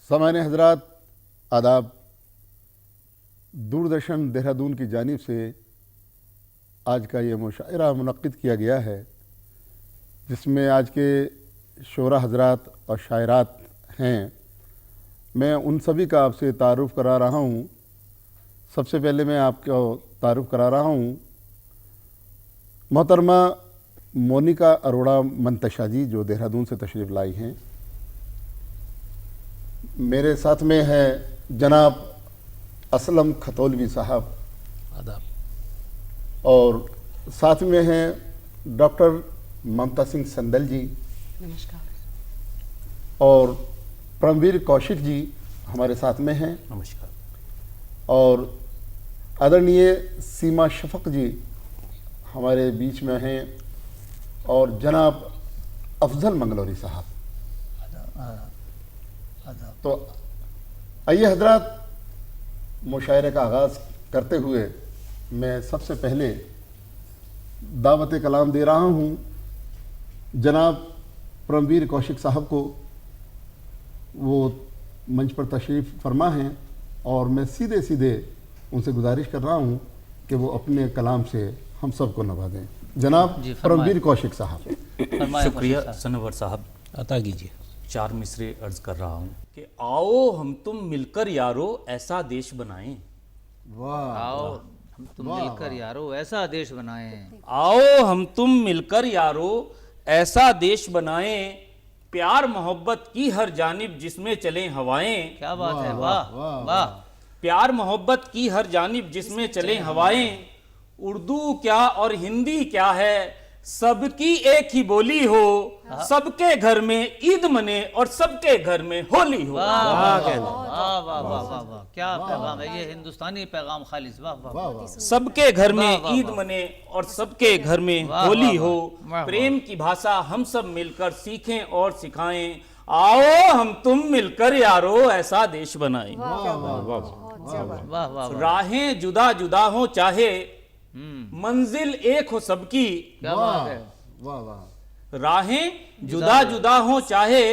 सामान्य हजरात आदाब। दूरदर्शन देहरादून की जानिब से आज का ये मुशायरा मुनक्किद किया गया है, जिसमें आज के शोरा हजरात और शायरात हैं। मैं उन सभी का आपसे तारुफ़ करा रहा हूँ। सबसे पहले मैं आपको तारुफ़ करा रहा हूँ मोहतरमा मोनिका अरोड़ा मंतशा जी, जो देहरादून से तशरीफ़ लाई हैं। मेरे साथ में है जनाब असलम खतौलवी साहब आदाब, और साथ में हैं डॉक्टर ममता सिंह संदल जी, नमस्कार। और परमवीर कौशिक जी हमारे साथ में हैं, नमस्कार। और आदरणीय सीमा शफक जी हमारे बीच में हैं, और जनाब अफजल मंगलौरी साहब। तो आइए हजरात, मुशायरे का आगाज़ करते हुए मैं सबसे पहले दावत कलाम दे रहा हूँ जनाब परमवीर कौशिक साहब को। वो मंच पर तशरीफ़ फरमा हैं और मैं सीधे सीधे उनसे गुजारिश कर रहा हूँ कि वो अपने कलाम से हम सबको नवा दें। जनाब परमवीर कौशिक साहब। शुक्रिया सनवर साहब, अता कीजिए। 4 मिसरे अर्ज कर रहा हूँ कि आओ हम तुम मिलकर यारो ऐसा देश बनाएं। वाह, आओ हम तुम मिलकर यारो ऐसा देश बनाएं। आओ हम तुम मिलकर यारो ऐसा देश बनाएं, प्यार मोहब्बत की हर जानिब जिसमें चलें हवाएं। क्या बात है, वाह वाह। प्यार मोहब्बत की हर जानिब जिसमें चलें हवाएं। उर्दू क्या और हिंदी क्या है, सबकी एक ही बोली हो। सबके घर में ईद मने और सबके घर में होली हो। वाह वाह वाह वाह वाह वाह, क्या पैगाम है ये, हिंदुस्तानी पैगाम खालिस। वाह वाह वाह। सबके घर में ईद मने और सबके घर में होली हो। वाह। प्रेम की भाषा हम सब मिलकर सीखें और सिखाएं। आओ हम तुम मिलकर यारो ऐसा देश बनाएं। वाह वाह। राहें जुदा जुदा हो चाहे, मंजिल एक हो सबकी। क्या बात है, वाह वाह। राहें जुदा जुदा हो चाहे,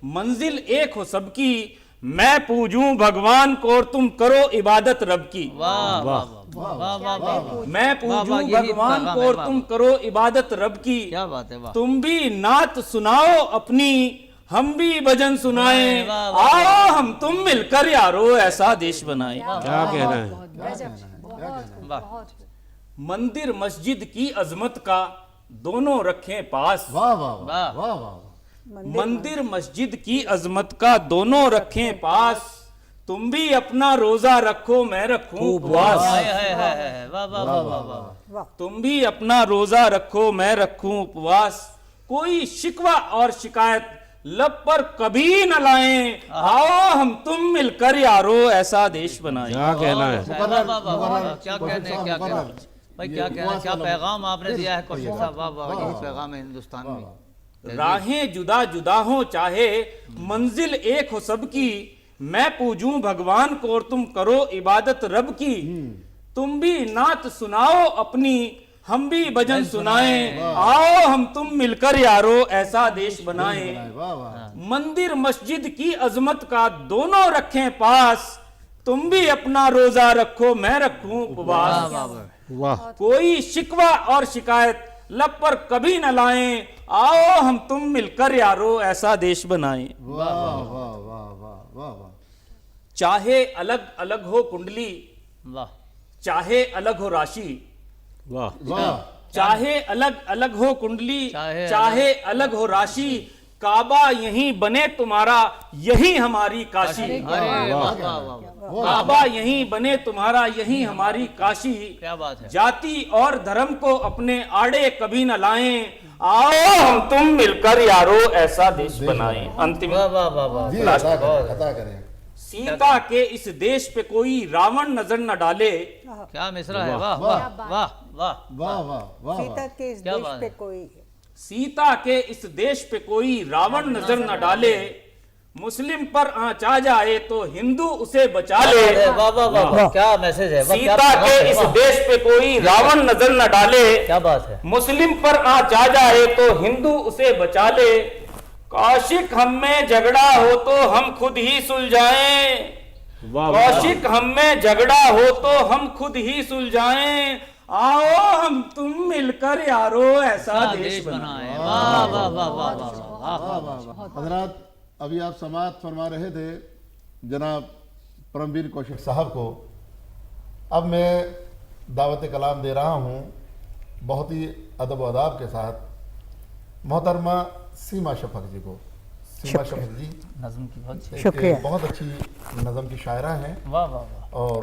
मंजिल एक हो सबकी। मैं पूजूं भगवान को और तुम करो इबादत रब की। वाह वाह वाह वाह वाह। मैं पूजूं भगवान को और तुम करो इबादत रब की। क्या बात है, वाह। तुम भी नात सुनाओ अपनी, हम भी भजन सुनाएं। वाह, वाह, वाह। आओ हम तुम मिलकर यारो ऐसा देश बनाएं। क्या कहना है? वाह। मंदिर मस्जिद की अजमत का दोनों रखें पास। वाह वाह वाह। वाह वाह। मंदिर मस्जिद की अजमत का दोनों रखें पास। तुम भी अपना रोजा रखो मैं रखूं उपवास। है, वाह वाह वाह वाह वाह। तुम भी अपना रोजा रखो मैं रखूं उपवास। कोई शिकवा और शिकायत लब पर कभी न लाएं। आओ हम तुम मिलकर यारो ऐसा देश बनाएं। क्या कहना है? वाह वाह वाह वाह। क्या कहने, क्या कहना भाई, क्या कहना, क्या पैगाम आपने दिया है कौशिक साहब। वाह वाह, यही पैगाम है हिंदुस्तान में। राहें जुदा जुदा हो चाहे, मंजिल एक हो सबकी। मैं पूजूं भगवान को और तुम करो इबादत रब की। तुम भी नात सुनाओ अपनी, हम भी भजन सुनाएं। आओ हम तुम मिलकर यारो ऐसा देश बनाएं। वाह वाह। मंदिर मस्जिद की अजमत का दोनों रखें पास। तुम भी अपना रोजा रखो मैं रखूं उपवास। वाह, कोई शिकवा और शिकायत लब पर कभी न लाएं। आओ हम तुम मिलकर यारो ऐसा देश बनाएं। वाह वाह वाह वाह वाह वाह। चाहे अलग अलग हो कुंडली, वाह। चाहे अलग हो राशि। वाह, वाह। चाहे अलग अलग हो कुंडली, चाहे चाहे अलग हो राशि। काबा यहीं बने तुम्हारा, यही हमारी काशी। अरे वाह वाह वाह। काबा यहीं बने तुम्हारा, यही हमारी काशी। क्या बात है। जाति और धर्म को अपने आड़े कभी न लाएं। आओ हम तुम मिलकर यारो ऐसा देश बनाएं। अंतिम, वाह वाह वाह वाह। जी अता करें, अता करें। सीता के इस देश पे कोई रावण नजर न डाले। क्या मिसरा है, वाह वाह वाह वाह। वाह वाह वाह। सीता के इस क्या देश बात पे है। कोई सीता के इस देश पे कोई रावण नजर न डाले। मुस्लिम पर आँच आ जाए तो हिंदू उसे बचा ले। वाह वाह वाह वाह। क्या मैसेज है, वाह, क्या सीता के पैगाम है, इस वाह। देश पे कोई रावण नजर न डाले। क्या बात है। मुस्लिम पर आँच आ जाए तो हिंदू उसे बचा ले। कौशिक हम में झगड़ा हो तो हम खुद ही सुलझाएं, वाह वाह कौशिक हम में झगड़ा हो तो हम खुद ही सुलझाएं, आओ हम तुम मिलकर यारो ऐसा देश बनाएं। बनाए। वाह वाह वाह वाह वाह वाह वाह। हजरात, अभी आप समाअत फरमा रहे थे जनाब परमवीर कौशिक साहब को। अब मैं दावत कलाम दे रहा हूँ बहुत ही अदब व अदाब के साथ मोहतरमा सीमा शफक जी को। सीमा शफक जी नज़्म की बहुत अच्छी। एक बहुत अच्छी नज़म की शायरा हैं वाह वाह वाह और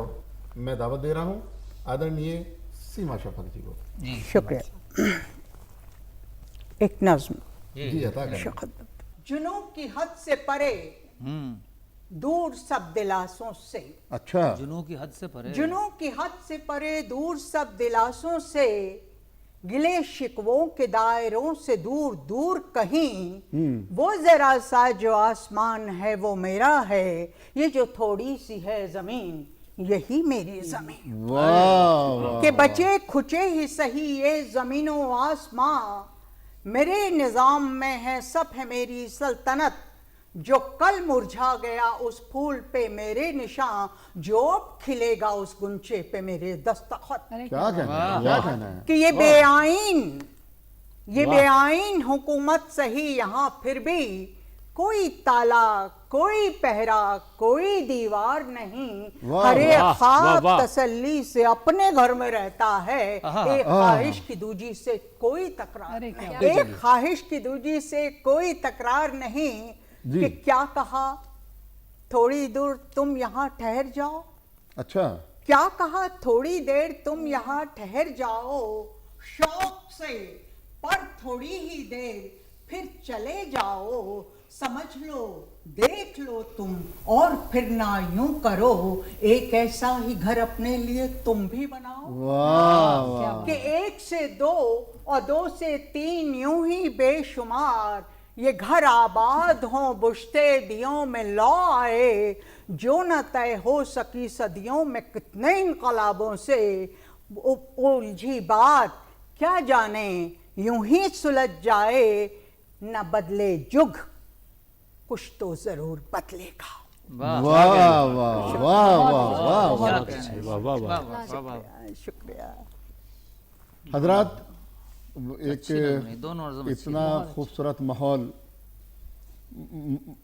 मैं दावत दे रहा हूँ आदरणीय सीमा शफक जी को। जी शुक्रिया। एक नज्म। जी अता करें। शुक्र। जुनून की हद से परे, दूर सब दिलासों से, अच्छा, जुनून की हद से परे। जुनून की हद से परे, दूर सब दिलासों से, गिले शिकवों के दायरों से दूर दूर कहीं, वो जरा सा जो आसमान है वो मेरा है, ये जो थोड़ी सी है जमीन यही मेरी जमीन। वाह के बचे खुचे ही सही ये जमीनों आसमां, मेरे निजाम में है सब है मेरी सल्तनत, जो कल मुरझा गया उस फूल पे मेरे निशान, जो अब खिलेगा उस गुंचे पे मेरे दस्तखत। क्या कहना है, क्या कहना है। कि ये बेआईन हुकूमत सही, यहाँ फिर भी कोई ताला कोई पहरा कोई दीवार नहीं, वाह, हर एक वाह, ख्वाब वाह। तसल्ली से अपने घर में रहता है, एक ख्वाहिश की दूजी से कोई तकरार नहीं, एक ख्वाहिश की दूजी से कोई तकरार नहीं, जी। कि क्या कहा थोड़ी दूर तुम यहाँ ठहर जाओ, अच्छा, क्या कहा थोड़ी देर तुम यहाँ ठहर जाओ, शौक से पर थोड़ी ही देर फिर चले जाओ, समझ लो देख लो तुम और फिर ना यूं करो, एक ऐसा ही घर अपने लिए तुम भी बनाओ, वाह वाह, कि एक से दो और दो से तीन यूं ही बेशुमार, ये घर आबाद हों बुझते दियों में लौ आए, जो न तय हो सकी सदियों में कितने इनकलाबों से, उलझी बात क्या जाने यूं ही सुलझ जाए, न बदले जुग कुछ तो जरूर बदलेगा। वाह वाह वाह वाह वाह वाह वाह। क्या कहना है। वाह वाह वाह। वाह वाह वाह वाह। शुक्रिया। हजरात, अच्छी नज़म है, दोनों नज़म अच्छी इतना खूबसूरत माहौल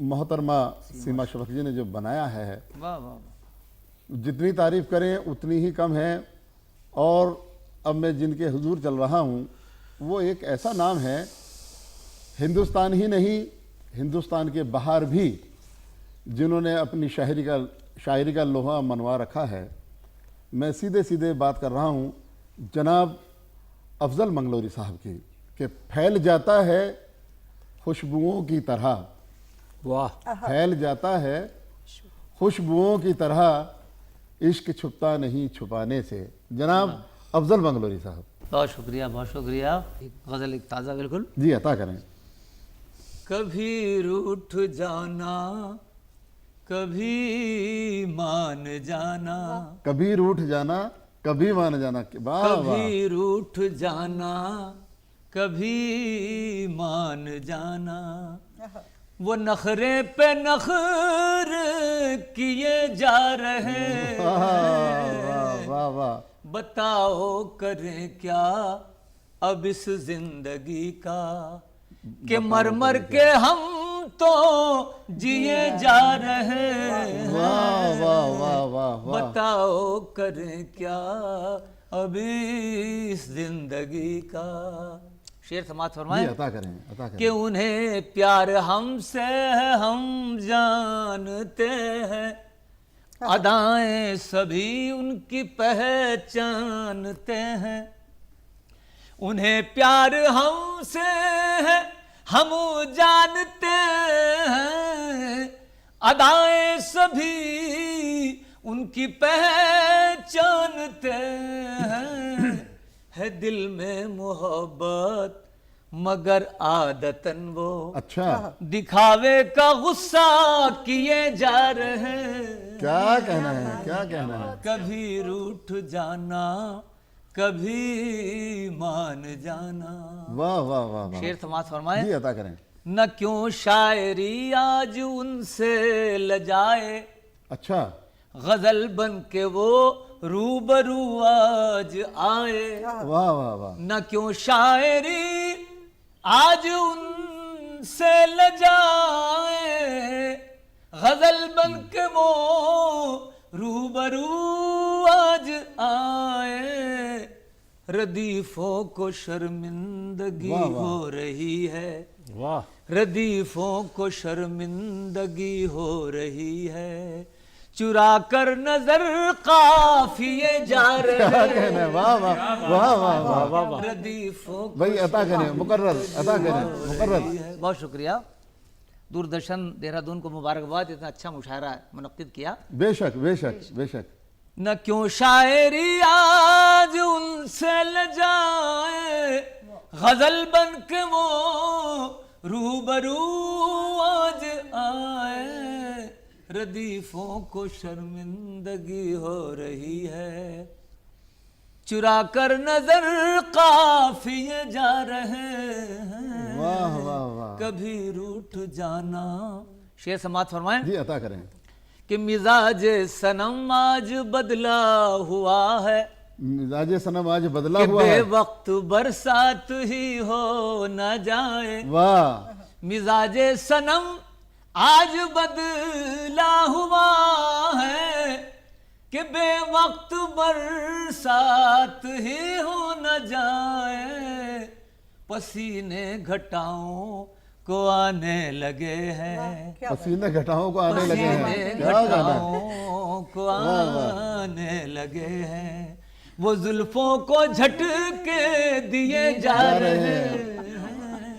मोहतरमा सीमा शफक जी ने जो बनाया है, वाह वाह वाह। जितनी तारीफ करें उतनी ही कम है। और अब मैं जिनके हुजूर चल रहा हूँ वो एक ऐसा नाम है, हिंदुस्तान ही नहीं हिंदुस्तान के बाहर भी जिन्होंने अपनी शायरी का लोहा मनवा रखा है। मैं सीधे सीधे बात कर रहा हूँ जनाब अफजल मंगलोरी साहब की, कि फैल जाता है खुशबुओं की तरह, वाह फैल जाता है खुशबुओं की तरह, इश्क छुपता नहीं छुपाने से। जनाब अफजल मंगलोरी साहब, बहुत शुक्रिया बहुत शुक्रिया। एक गज़ल एक ताज़ा बिल्कुल। जी अता करें। कभी रूठ जाना कभी मान जाना, कभी रूठ जाना कभी मान जाना। वाह वाह, कभी रूठ जाना कभी मान जाना, वो नखरे पे नखर किए जा रहे वाह वाह वाह, बताओ करें क्या अब इस जिंदगी का, कि मर मर के हम तो जिए जा रहे हैं, वाह वाह वाह वाह वाह, बताओ करें क्या अब इस जिंदगी का। शेर समात जी फरमाए अता करें, अता कि करें। उन्हें प्यार हमसे है हम जानते हैं, अदाएं सभी उनकी पहचानते हैं, उन्हें प्यार हमसे है हम जानते हैं, अदाएं सभी उनकी पहचानते हैं, है दिल में मोहब्बत मगर आदतन वो अच्छा, दिखावे का गुस्सा किए जा रहे हैं। क्या कहना है, क्या कहना है। कभी रूठ जाना कभी मान जाना। वाह वाह वाह वाह, शेर समात फरमाए जी अता करें। न क्यों शायरी आज उनसे लजाए, अच्छा, गजल बन के वो रूबरू आज आए। वाह वाह वाह, न क्यों शायरी आज उनसे लजाए, गजल बन के वो रूबरू आज आए। रदीफों को शर्मिंदगी वाह, वाह। हो रही है, वाह, रदीफों को शर्मिंदगी हो रही है। चुरा कर नजर काफिए जा रहे क्या कहना है, वाह वाह वाह वाह वाह, वाह वाह। रदीफों को भाई अता करें, मुकर्रर अता करें, मुकर्रर। बहुत शुक्रिया। दूरदर्शन देहरादून को मुबारकबाद, इतना अच्छा मुशायरा मुनक्किद किया। बेशक बेशक बेशक। न क्यों शायरी आज उनसे लजाए, गजल बन के वो रूबरू आज आए। रदीफों को शर्मिंदगी हो रही है, चुरा कर नजर काफिए जा रहे हैं। वाह वाह वाह, कभी रूठ जाना। शेर समात फरमाएं जी अता करें। कि मिजाज सनम आज बदला हुआ है, मिजाज सनम आज बदला कि हुआ है। बेवक्त बरसात ही हो न जाए। वाह, मिजाज सनम आज बदला हुआ है, कि बेवक्त बरसात ही हो न जाए। पसीने घटाओं को आने लगे हैं, पसीने घटाओं को आने लगे हैं। पसीने क्या गाना है। घटाओं को आने लगे हैं। वो जुल्फों को झटके दिए जा रहे हैं।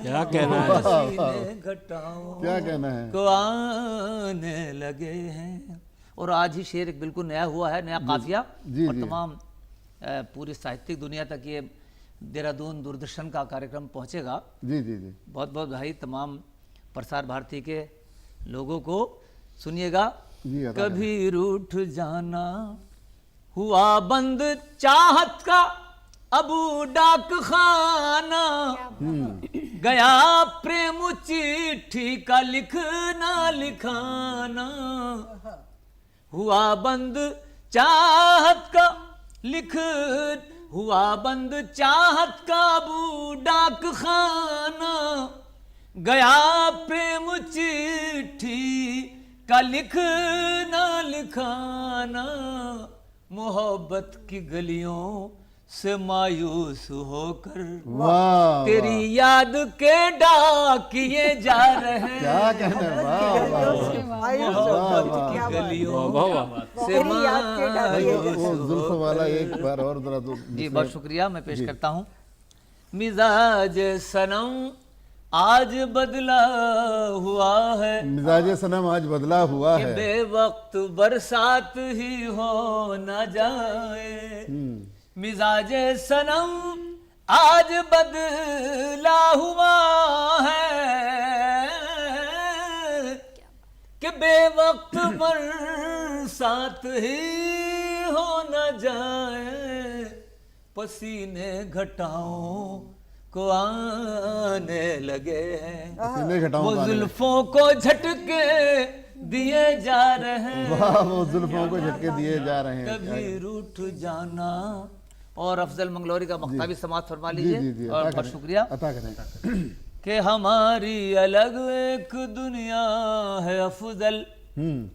क्या कहना है। पसीने घटाओं क्या कहना है। को आने लगे हैं। और आज ही शेर एक बिल्कुल नया हुआ है, नया काफिया। जी, और जी। तमाम पूरी साहित्यिक दुनिया तक ये देहरादून दूरदर्शन का कार्यक्रम पहुंचेगा। जी जी जी, बहुत बहुत भाई तमाम प्रसार भारती के लोगों को सुनिएगा। जी, अदा कभी रूठ जाना हुआ बंद चाहत का अबू डाक खाना, गया प्रेम चिट्ठी का लिखना लिखाना। हुआ बंद चाहत का हुआ बंद चाहत का अबू डाक खाना, गया प्रेम चिट्ठी का लिखना लिखाना। मोहब्बत की गलियों से मायूस होकर वाह तेरी याद के डाकिए जा रहे हैं। क्या कहना है। वाह वाह मोहब्बत की गलियों वाह वाह। से तेरी याद के डाकिए मायूस वो जुल्फ वाला एक बार और जरा तो जी बहुत शुक्रिया। मैं पेश करता हूँ। मिजाज सनम आज बदला हुआ है, मिजाज सनम आज बदला हुआ कि है। बेवक्त बरसात ही हो न जाए। मिजाज सनम आज बदला हुआ है, कि बेवक्त बरसात ही हो न जाए। पसीने घटाओं को आने लगे हैं, पसीने घटाओं वो को आने लगे। जुल्फों को झटके दिए जा रहे हैं। वाह, वो जुल्फों को झटके दिए जा रहे हैं। कभी रूठ जाना। और अफजल मंगलौरी का मक्ता भी समाप्त फरमा जी लीजिए। जी जी, और अता बहुत करें, शुक्रिया। अता करें। कि हमारी अलग एक दुनिया है अफजल,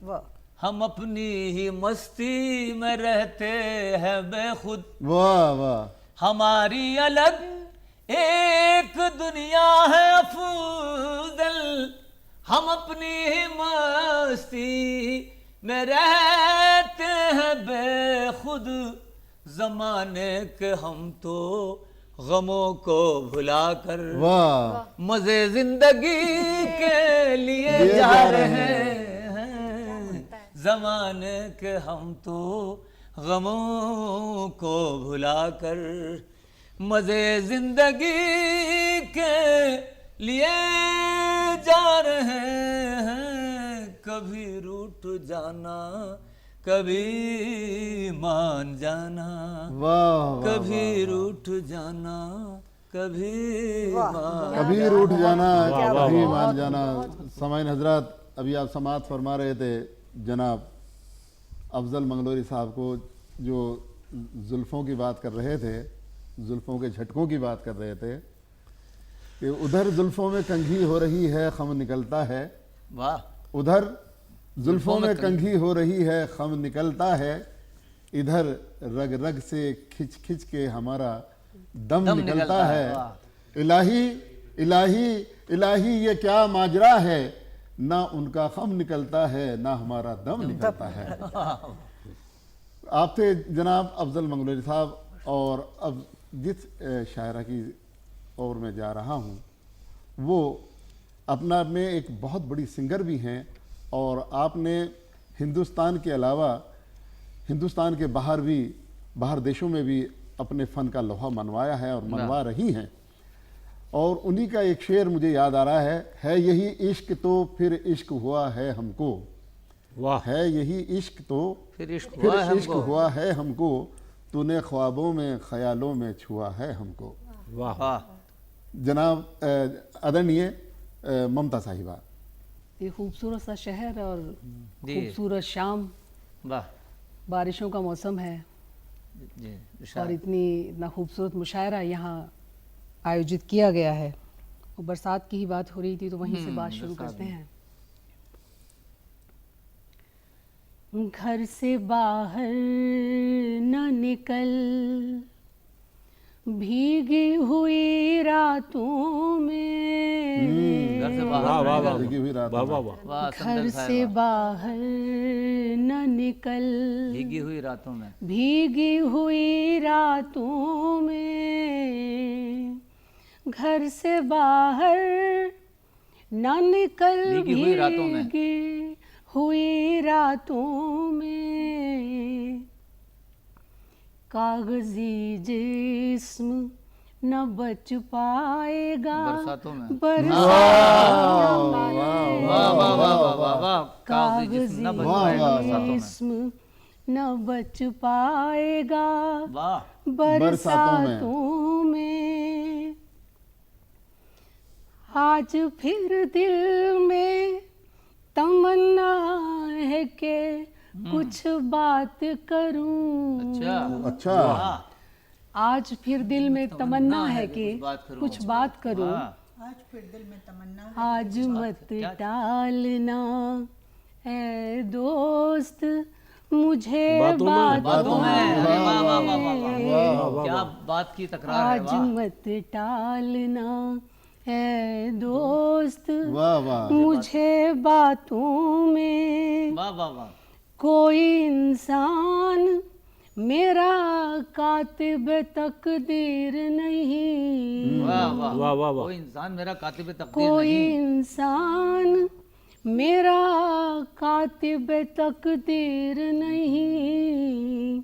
वाह, हम अपनी ही मस्ती में रहते हैं बेखुद। वाह वाह, हमारी अलग एक दुनिया है अफजल, हम अपनी ही मस्ती में रहते हैं बेखुद। जमाने के हम तो गमों को भुलाकर वाह, मजे जिंदगी के लिए लिए जा जा रहे रहे हैं। जमाने के हम तो गमों को भुलाकर मजे जिंदगी के लिए जा रहे हैं। कभी रूठ जाना कभी मान जाना, वाह वाह, कभी रूठ जाना कभी मान कभी रूठ जाना कभी मान जाना। समाइन हजरात, अभी आप समाअत फरमा रहे थे जनाब अफजल मंगलोरी साहब को, जो जुल्फ़ों की बात कर रहे थे, जुल्फ़ों के झटकों की बात कर रहे थे कि उधर जुल्फ़ों में कंघी हो रही है खम निकलता है, वाह, उधर जुल्फ़ों में कंघी हो रही है खम निकलता है, इधर रग रग से खिंच खिंच के हमारा दम निकलता है। इलाही इलाही इलाही ये क्या माजरा है, ना उनका खम निकलता है ना हमारा दम निकलता है। आप थे जनाब अफजल मंगलोरी साहब, और अब जिस शायरा की ओर मैं जा रहा हूँ वो अपना में एक बहुत बड़ी सिंगर भी हैं, और आपने हिंदुस्तान के अलावा हिंदुस्तान के बाहर भी, बाहर देशों में भी अपने फ़न का लोहा मनवाया है और मनवा रही हैं। और उन्हीं का एक शेर मुझे याद आ रहा है यही इश्क तो फिर इश्क हुआ है हमको, वाह, है यही इश्क तो फिर इश्क फिर हुआ है इश्क हमको। हुआ है हमको, तूने ख्वाबों में ख्यालों में छुआ है हमको। वाह, वाह, जनाब आदरणीय ममता साहिबा, ये खूबसूरत सा शहर और जी। खूबसूरत शाम, वाह, बारिशों का मौसम है जी, और इरशाद। इतना खूबसूरत मुशायरा यहाँ आयोजित किया गया है। और बरसात की ही बात हो रही थी तो वहीं से बात शुरू करते हैं। घर से बाहर न निकल भीगी हुई रातों में, घर से वाह, बाहर वाह, निकल। वाह, भीगी हुई रात वाह, में। वाह, वाह, वाह, घर समदन से साहिबा। बाहर न निकल भीगी हुई रातों में, भीगी हुई रातों में, घर से बाहर न निकल भीगी हुई रातों में। भीगी हुई रातों में, कागजी जिस्म न बच पाएगा बरसातों में। बरसातों में। वाह वाह वाह वाह वाह वाह, कागजी जिस्म न बच वाह, पाएगा वाह, बरसातों में। जिस्म न बच पाएगा वाह, बरसातों में। आज फिर दिल में तमन्ना है कि कुछ बात करूं। अच्छा, अच्छा, वाह, आज फिर दिल में तमन्ना है कि कुछ बात करूं। वाह, आज फिर दिल में तमन्ना है। आज मत टालना ऐ दोस्त मुझे बातों में, बातों में। अरे वाह वाह वाह वाह वाह, वाह, क्या बात की तकरार है। आज वाह, मत टालना ऐ दोस्त वाह वाह, मुझे बातों में। वाह वाह वाह, कोई इंसान मेरा कातिब तकदीर नहीं, वाह वाह वाह, वाह, वाह। कोई इंसान मेरा कातिब तकदीर कोई नहीं। इंसान मेरा कातिब तकदीर नहीं,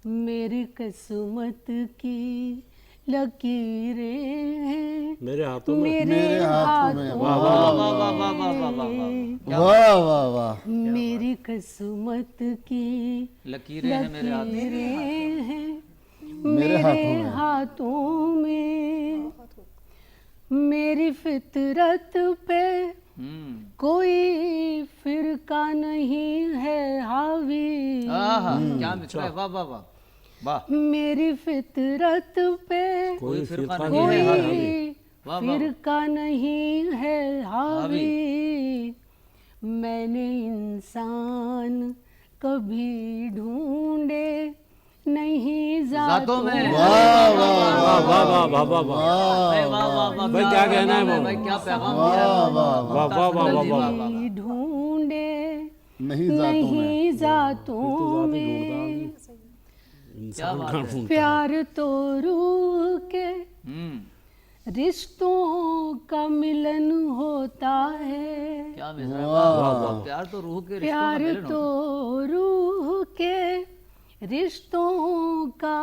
मेरी किस्मत की लकीरें हैं मेरे हाथों में। मेरे हाथों में। हाथों वाह वाह वाह वाह वाह वाह वाह वाह वाह, वाह वाह वाह, मेरी किस्मत की लकीरें हैं मेरे हाथ में। लकीरें हैं मेरे मेरे हाथों में। मेरी फितरत पे कोई फिरका नहीं है हावी, आहा, क्या मिसरा है। वाह वाह वाह वाह, मेरी फितरत पे कोई फिरका फिरका नहीं है हावी। कोई वाह, वाह। फिरका नहीं है हावी। मैंने इंसान कभी ढूंढे नहीं जातों में। वाह वाह वाह, वाह, वाह, वाह, वाह, वाह। भाई वाह वाह वाह, भाई, क्या कहना है वो? भाई, क्या पैगाम दिया है। वाह, वाह, वाह, वाह, वाह, वाह, वाह। कभी ढूंढे नहीं जातों में। नहीं जातों में। क्या बात है। प्यार तो रूह के रिश्तों का मिलन होता है। क्या मिसरा है। वाह वाह वाह, प्यार तो रूह के रिश्तों का प्यार मिलन तो होता रूह के रिश्तों का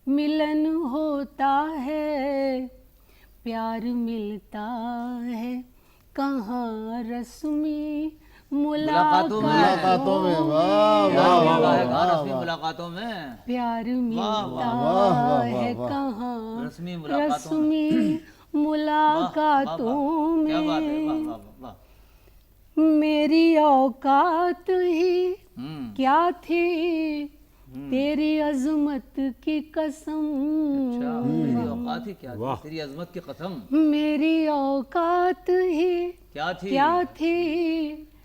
मिलन होता है। प्यार मिलता है कहाँ रस्मी मुलाकातों में मुलाकातों में, वाह वाह वाह वाह रस्मी मुलाकातों में प्यार मिलता वाह, है वाह। कहाँ रस्मी मुलाकातों में रस्मी मुलाकातों क्या बात है, वाह में वाह वाह। मेरी औकात ही हम्म, क्या थी तेरी अजमत की कसम अच्छा, तेरी औकात ही क्या थी, तेरी अजमत की कसम मेरी औकात ही क्या थी, क्या थी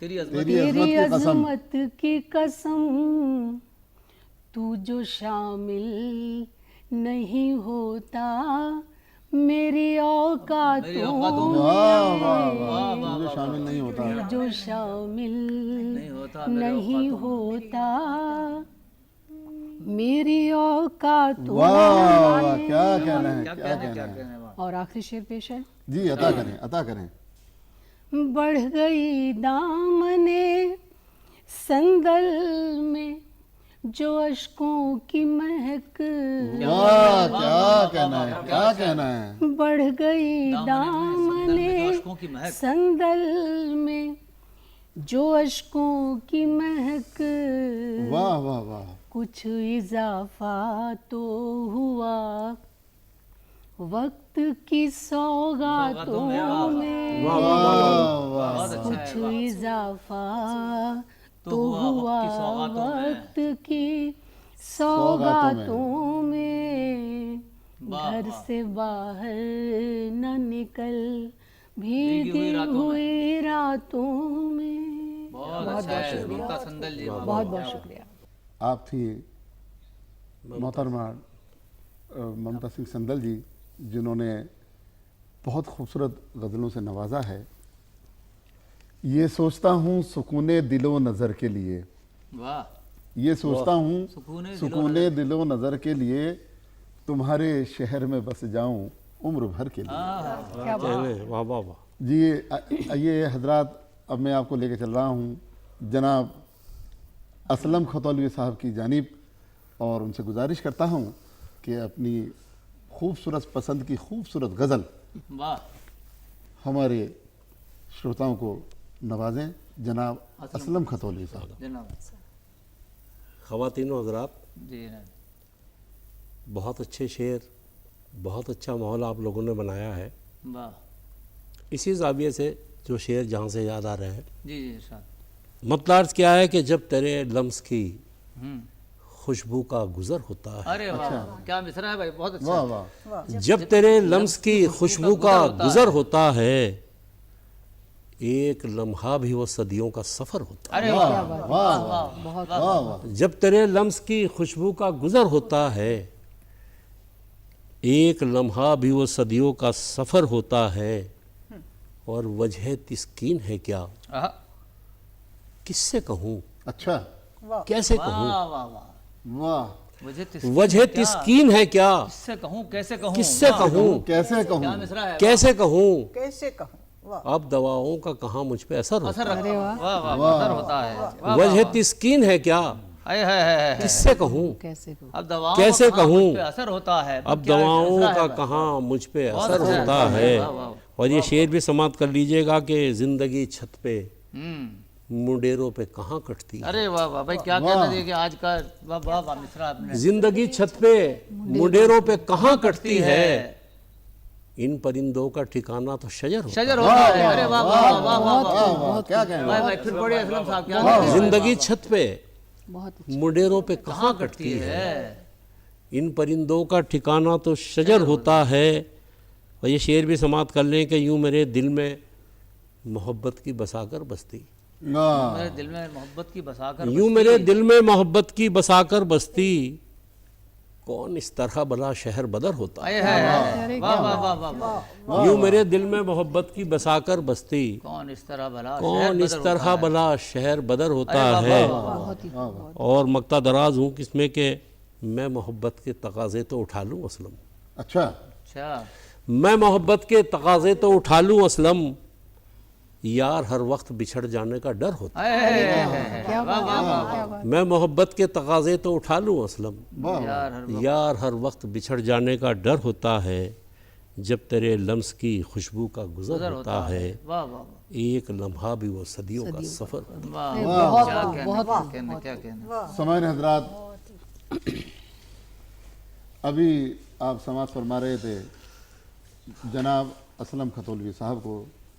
तेरी अजमत तेरी अजमत तेरी की कसम। अजमत की कसम तू जो शामिल नहीं होता मेरी औकातों मेरी औकातों में वाह वाह वाह, मुझे शामिल नहीं होता। जो शामिल नहीं होता मेरे नहीं औकातों में। होता मेरी औकातों वाह वाह, क्या कहना है, क्या क्या कहने कहना क्या है। कहने वाह। और आखिरी शेर पेश है। जी अता करें, अता करें। बढ़ गई दामने संदल में जो अश्कों की महक वाह, क्या कहना है, क्या कहना है। बढ़ गई जो दामने अश्कों की महक संदल में जो अश्कों की महक वाह वाह वाह, कुछ इजाफा तो हुआ वक्त की सौगातों में वाह वाह, बहुत अच्छा कुछ है वाह। इजाफा तो तो हुआ हुआ वक्त की वक्त की सौगातों में। सौगातों में वाह, घर वाह। से बाहर न निकल भीगी हुई भीगी रातों में। हुई रातों में। बहुत अच्छा है ममता संदल जी, वाह, बहुत वाह, बहुत वाह। शुक्रिया। आप थी मोहतरमा ममता सिंह संदल जी, जिन्होंने बहुत खूबसूरत गज़लों से नवाजा है। ये सोचता हूँ सुकूने दिलो नज़र के लिए, वाह, ये सोचता हूँ सुकूने सुकूने दिलो नज़र के लिए तुम्हारे शहर में बस जाऊँ उम्र भर के लिए। कहने वाह वाह वाह। जी आइए हजरात, अब मैं आपको लेके चल रहा हूँ जनाब असलम खतौलवी साहब की जानिब, और उनसे गुजारिश करता हूँ कि अपनी खूबसूरत पसंद की खूबसूरत गज़ल वाह। हमारे श्रोताओं को नवाजें। जनाब असलम खतौलवी साहब। जनाब ख़वातीनो हज़रात, जी जनाब। बहुत अच्छे शेर, बहुत अच्छा माहौल आप लोगों ने बनाया है। वाह, इसी ज़ाविये से जो शेर जहाँ से याद आ रहे हैं, जी जी इरशाद। मतलब अर्ज़ क्या है कि जब तेरे लम्स की हम्म, खुशबू का गुज़र होता है, अरे वाह, क्या मिसरा है भाई, बहुत अच्छा। वाह वाह, जब तेरे लम्स की खुशबू का गुज़र होता है, एक लम्हा भी वो सदियों का सफ़र होता अरे वाह, वाह वाह वाह वाह, है। जब तेरे लम्स की खुशबू का गुज़र होता है, एक लम्हा भी वो सदियों का सफ़र होता है। और वजह तिस्कीन है क्या, आहा, किससे कहूँ, अच्छा, कैसे कहूँ, वाह वाह वाह। वाह, वजह तिस्कीन है क्या, किससे कहूँ, कैसे कहूँ, किससे वाह, कहूँ, कैसे क्या कहूँ, मिसरा है, कैसे कहूँ। कैसे कहूँ, वाह। अब दवाओं का कहाँ मुझ पे असर होता असर रखता है, वाह वाह वाह, असर होता है, वाह, है, वजह तिस्कीन है क्या, हाय हाय हाय हाय। किससे कहूँ, कैसे को अब दवाओं कैसे का कहाँ कहूँ? मुझ पे असर होता है, अब क्या दवाओं मिसरा है का भाई? कहाँ मुझ पे बहुत असर अच्छा होता है, है। वाह, वाह, और ये शेर भी समाप्त कर लीजिएगा कि ज़िंदगी छत पे हम्म, मुंडेरों पे कहाँ कटती है। अरे वाह वाह भाई, क्या कहना चाहिए कि आज का वाह वाह वाह मिसरा आपने। जिंदगी छत पे मुंडेरों पे कहाँ कटती है, इन परिंदों का ठिकाना तो शजर होता शजर होता है, अरे वाह वाह वाह वाह वाह वाह। वाह वाह, क्या कहना भाई भाई फिर पढ़िए असलम साहब, क्या है। जिंदगी छत पे बहुत मुंडेरों पे कहाँ कटती है, इन परिंदों का ठिकाना तो शजर होता है। और ये शेर भी समाप्त कर लें कि यूं मेरे दिल में मोहब्बत की बसाकर बसती, वाह, मेरे दिल में मोहब्बत की बसाकर यूं मेरे दिल में मोहब्बत की बसाकर बसती, कौन इस तरह भला शहर बदर होता है। आए है, वाह वाह वाह वाह वाह। यूं मेरे दिल में मोहब्बत की बसाकर बसती, कौन इस तरह भला कौन इस शहर तरह भला शहर बदर होता अरे वाह, है। वाह, वाह, बहुत ही और मक्ता दराज हूँ किसमें कि मैं मोहब्बत के तकाजे तो उठा लूँ असलम, अच्छा, अच्छा, मैं मोहब्बत के तकाजे तो उठा लूँ असलम, यार हर वक्त बिछड़ जाने का डर होता आए है, क्या बात है, क्या बात है। मैं मोहब्बत के तकाजे तो उठा लूँ असलम, वाह वाह, यार हर यार हर वक्त बिछड़ जाने का डर होता है। जब तेरे लम्स की खुशबू का गुजर होता है, वाह वाह वाह एक लम्हा भी वो सदियों का सफ़र होता है। वाह बहुत क्या कहना, बहुत क्या कहना, क्या कहना। समय हजरात, अभी आप समाज फरमा रहे थे जनाब असलम खतौलवी साहब को,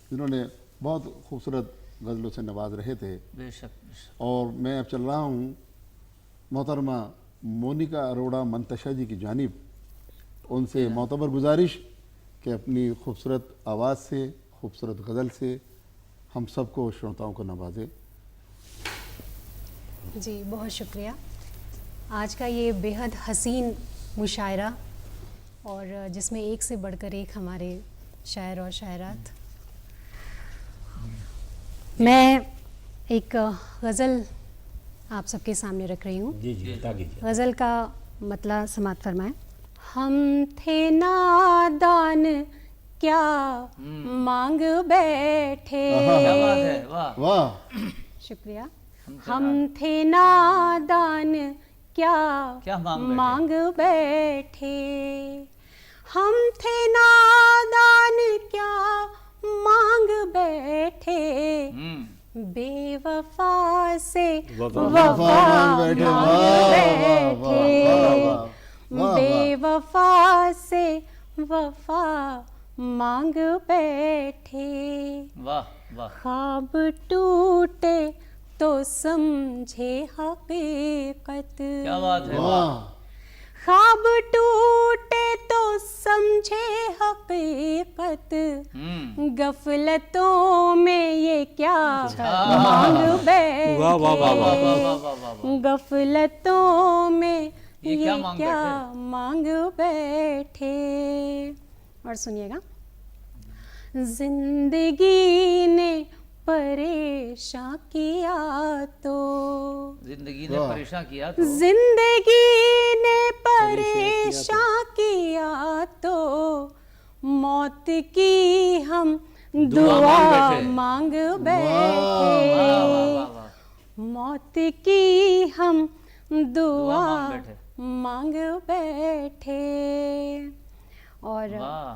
जिन्होंने बहुत खूबसूरत गज़लों से नवाज रहे थे। बेशक बेशक। और मैं अब चल रहा हूँ मोहतरमा मोनिका अरोड़ा मंतशा जी की जानिब, उनसे मोतबर गुजारिश कि अपनी खूबसूरत आवाज़ से, खूबसूरत गज़ल से हम सबको श्रोताओं को नवाजें। जी बहुत शुक्रिया। आज का ये बेहद हसीन मुशायरा, और जिसमें एक से बढ़कर एक हमारे शायर और शायरात। मैं एक गज़ल आप सबके सामने रख रही हूँ। जी जी, बता कीजिए। गज़ल का मतलब समात फरमाएं। हम थे नादान क्या मांग बैठे। क्या बात है, वाह वाह, शुक्रिया। हम थे नादान क्या क्या मांग बैठे? मांग बैठे। हम थे नादान क्या मांग बैठे। बेवफा से वफा मांग बैठे। मांग वाह, बैठे। वाह, वाह, बेवफा से वफा मांग बैठे। वाह वाह। ख्वाब टूटे तो समझे हकीकत। क्या बात है, वाह, ख्वाब टूटे तो समझे हकीकत। गफलतों में ये क्या मांग बैठे। वाह वाह वाह वाह। वाह वाह वाह वाह वाह। गफलतों में ये ये क्या मांग क्या बैठे? मांग बैठे। और सुनिएगा। जिंदगी ने परेशान किया तो, जिंदगी ने परेशान किया तो, जिंदगी ने परेशान किया तो, मौत की हम दुआ मांग बैठे। वाह वाह वाह। मौत की हम दुआ मांग बैठे। मांग बैठे। और वाह।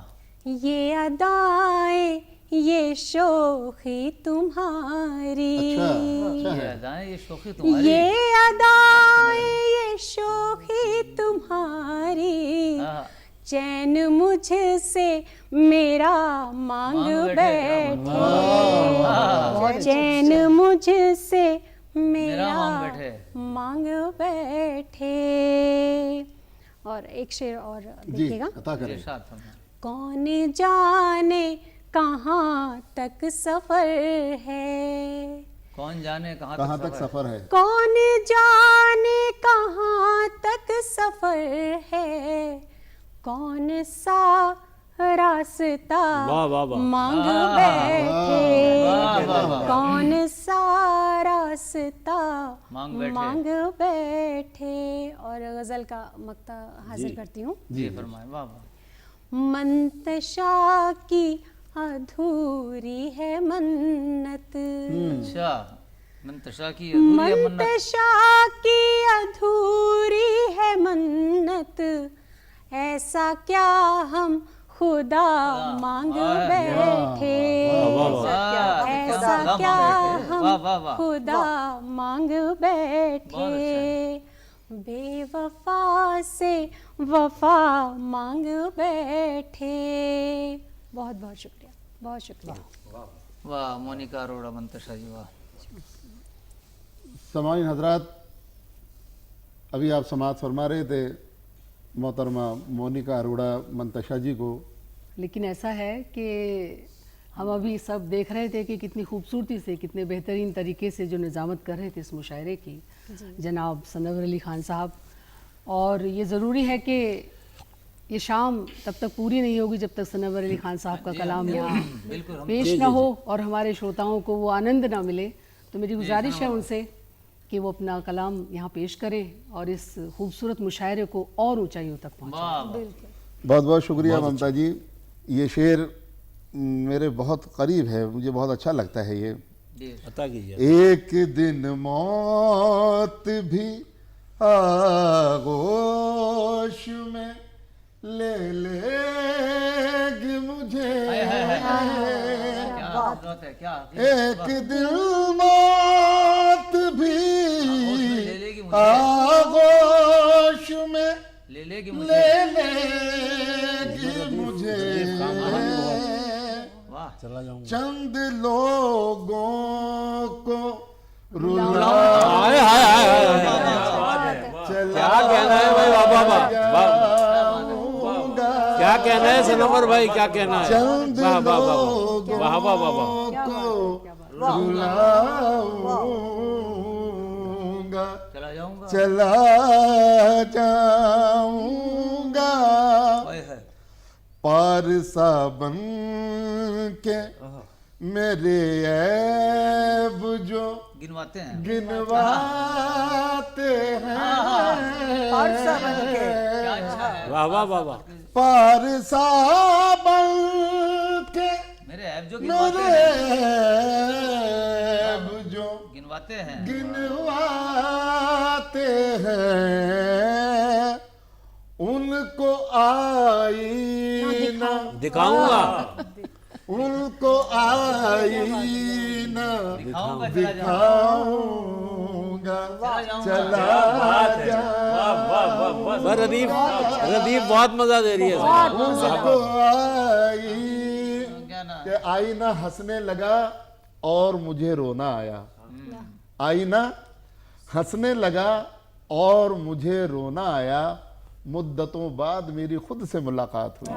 ये अदाएं ये शोखी तुम्हारी। अच्छा ये है। अदाएं, ये शौकी तुम्हारी। ये अदाएं ये शोखी तुम्हारी। हाँ। चैन मुझसे मेरा मांग बैठे। चैन मुझसे मेरा मांग बैठे। मांग बैठे। और एक शेर और जी, देखिएगा। अता करें। इरशाद फरमाएं। कौन जाने कहाँ तक सफर है। कौन जाने कहाँ कहाँ तक तक सफ़र है। कौन जाने कहाँ तक सफर है। कौन सा रास्ता वाह वाह वाह। मांग बैठे। वाह, वाह, वाह। कौन सा रास्ता मांग बैठे। मांग बैठे। और गजल का मक्ता हाजिर करती हूँ। जी फरमाएं। वाह वाह। मंतशा की अधूरी है मन्नत। अच्छा, मंतशा की अधूरी है मन्नत। मंतशा की अधूरी है मन्नत। ऐसा क्या हम खुदा मांग बैठे। ऐसा क्या हम वाह वाह वाह। खुदा मांग बैठे। बेवफा से वफा मांग बैठे। बहुत बहुत शुक्रिया, बहुत शुक्रिया। वाह मोनिका अरोड़ा मंतशा जी, वाह। समाइन हजरात, अभी आप समात फरमा रहे थे मोहतरमा मोनिका अरोड़ा मंतशा जी को। लेकिन ऐसा है कि हम अभी सब देख रहे थे कि कितनी खूबसूरती से, कितने बेहतरीन तरीके से जो निज़ामत कर रहे थे इस मुशायरे की जनाब सनवर अली खान साहब। और ये ज़रूरी है कि ये शाम तब तक पूरी नहीं होगी जब तक सनवर अली खान साहब का कलाम यहाँ पेश ना हो और हमारे श्रोताओं को वो आनंद ना मिले। तो मेरी गुजारिश है उनसे कि वो अपना कलाम यहाँ पेश करें और इस खूबसूरत मुशायरे को और ऊंचाइयों तक पहुँचाएं। बहुत बहुत शुक्रिया ममता जी। ये शेर मेरे बहुत करीब है, मुझे बहुत अच्छा लगता है ये। बता कीजिए। एक दिन मौत भी आगोश में ले लेगी मुझे, क्या हजरत है, क्या एक दिल मौत भी ले लेगी मुझे। आगोश में ले लेगी मुझे। ले लेगी मुझे, वाह, चंद लोगों को रुला हाय हाय हाय हाय हाय। क्या कहना है भाई, वाह वाह वाह वाह। जाऊंगा, क्या कहना है सनोवर भाई, क्या कहना है? चंद वाह वाह वाह वाह लोगों वाह वाह वाह वाह। को रुलाऊंगा, चला जाऊंगा। चला जाऊंगा, ओए है। पारसा बन के मेरे ऐब जो गिनवाते हैं। गिनवाते हैं, पारसा बन के। क्या अच्छा है। वाह वाह वाह वाह। पारसा बन के मेरे ऐब जो गिनवाते मेरे हैं। ऐब जो गिनवाते हैं। गिनवाते हैं, उनको आईना दिखाऊंगा। उनको आईना दिखाऊंगा, चला जाऊंगा। दिखाऊंगा, चला जाऊंगा, पर रदीफ बहुत मजा दे रही है। उनको आई क्या ना। कि आईना हंसने लगा और मुझे रोना आया, आईना हंसने लगा और मुझे रोना आया, मुद्दतों बाद मेरी खुद से मुलाकात हुई।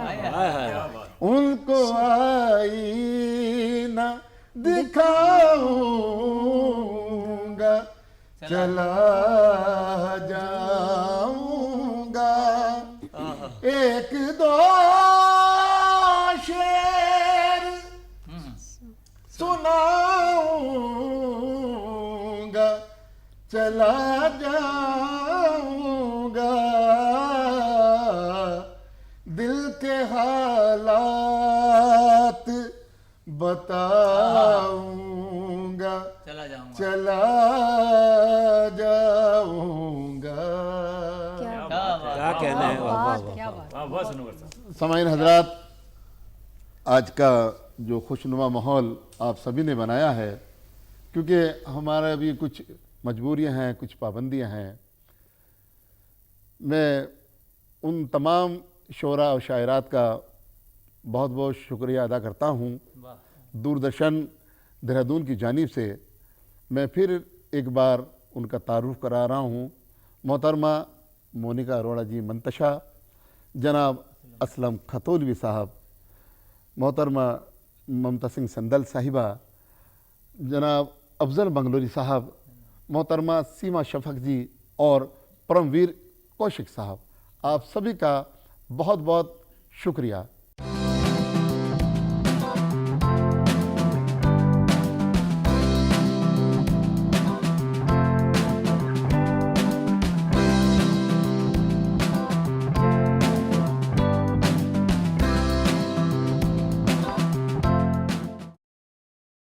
उनको आईना दिखाऊंगा, चला जाऊंगा, एक दो शेर सुनाऊंगा, चला जाऊंगा, दिल के हालात बताऊंगा, चला जाऊंगा। चला जाऊंगा। क्या बात। क्या कहना है, वाह वाह वाह। क्या बात। सामाईन हजरात, आज का जो खुशनुमा माहौल आप सभी ने बनाया है, क्योंकि हमारा भी कुछ मजबूरियां हैं, कुछ पाबंदियां हैं। मैं उन तमाम शोरा और शायरात का बहुत बहुत शुक्रिया अदा करता हूँ। दूरदर्शन देहरादून की जानिब से मैं फिर एक बार उनका तारुफ करा रहा हूँ। मोहतरमा मोनिका अरोड़ा जी मंतशा, जनाब असलम खतोलवी साहब, मोहतरमा ममता सिंह संदल साहिबा, जनाब अफजल बंगलोरी साहब, मोहतरमा सीमा शफक जी और परमवीर कौशिक साहब, आप सभी का बहुत बहुत शुक्रिया।